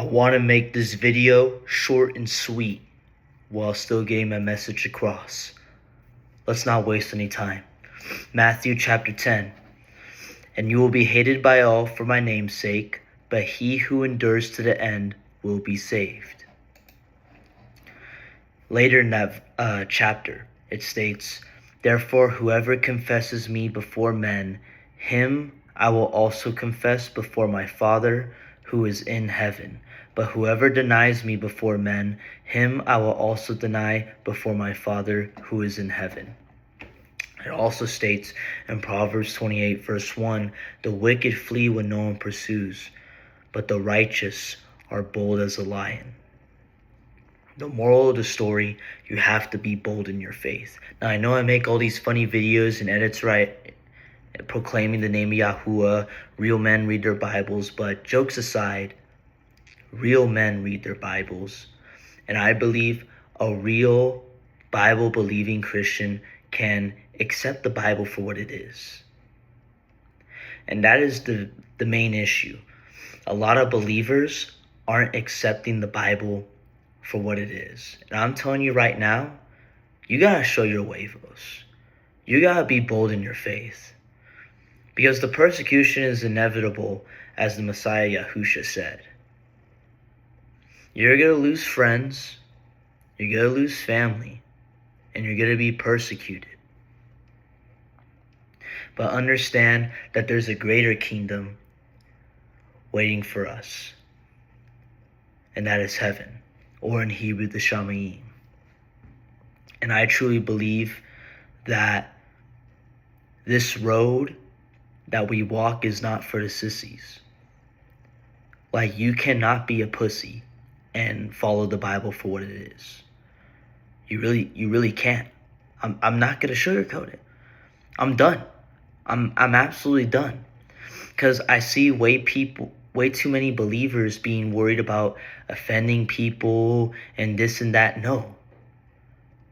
I want to make this video short and sweet while still getting my message across. Let's not waste any time. Matthew chapter 10. And you will be hated by all for my name's sake, but he who endures to the end will be saved. Later in that chapter, it states, Therefore whoever confesses me before men, him I will also confess before my Father who is in heaven. But whoever denies me before men, him I will also deny before my Father who is in heaven. It also states in Proverbs 28 verse 1, the wicked flee when no one pursues, but the righteous are bold as a lion. The moral of the story, you have to be bold in your faith. Now I know I make all these funny videos and edits right, proclaiming the name of Yahuwah, real men read their Bibles, but jokes aside, real men read their Bibles. And I believe a real Bible-believing Christian can accept the Bible for what it is. And that is the main issue. A lot of believers aren't accepting the Bible for what it is. And I'm telling you right now, you gotta show your huevos. You gotta be bold in your faith. Because the persecution is inevitable, as the Messiah Yahusha said. You're gonna lose friends, you're gonna lose family, and you're gonna be persecuted. But understand that there's a greater kingdom waiting for us. And that is heaven, or in Hebrew, the Shamayim. And I truly believe that this road that we walk is not for the sissies. Like, you cannot be a pussy and follow the Bible for what it is. You really can't. I'm not gonna sugarcoat it. I'm done. I'm absolutely done. Because I see way too many believers being worried about offending people and this and that. No.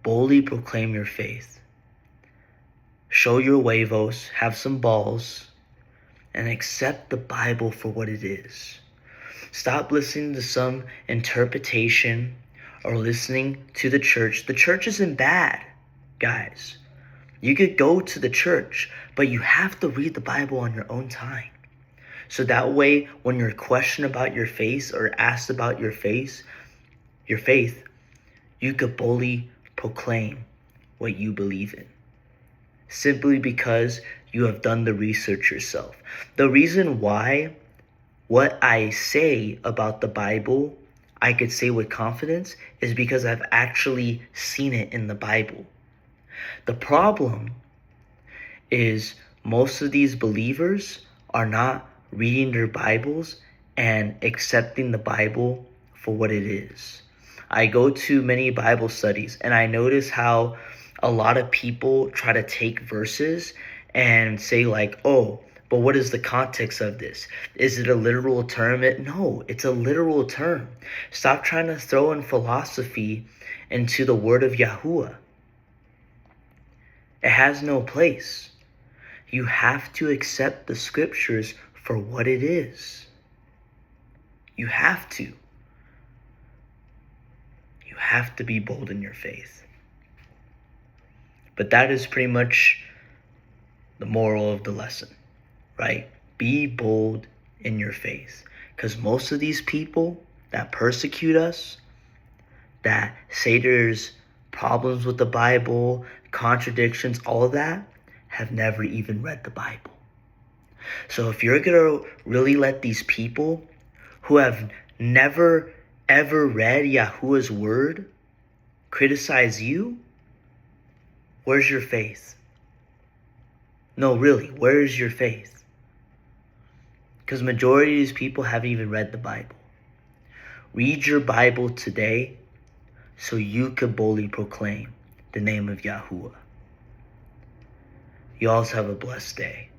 Boldly proclaim your faith. Show your huevos, have some balls, and accept the Bible for what it is. Stop listening to some interpretation or listening to the church. The church isn't bad, guys. You could go to the church, but you have to read the Bible on your own time. So that way, when you're questioned about your faith or asked about your faith, you could boldly proclaim what you believe in. Simply because you have done the research yourself. The reason why what I say about the Bible, I could say with confidence, is because I've actually seen it in the Bible. The problem is most of these believers are not reading their Bibles and accepting the Bible for what it is. I go to many Bible studies and I notice how a lot of people try to take verses and say like, oh, but what is the context of this? Is it a literal term? No, it's a literal term. Stop trying to throw in philosophy into the word of Yahuwah. It has no place. You have to accept the scriptures for what it is. You have to. You have to be bold in your faith. But that is pretty much the moral of the lesson, right? Be bold in your faith. Because most of these people that persecute us, that say there's problems with the Bible, contradictions, all of that, have never even read the Bible. So if you're going to really let these people who have never ever read Yahuwah's word criticize you, where's your faith? No, really, where is your faith? Because majority of these people haven't even read the Bible. Read your Bible today so you could boldly proclaim the name of Yahuwah. You also have a blessed day.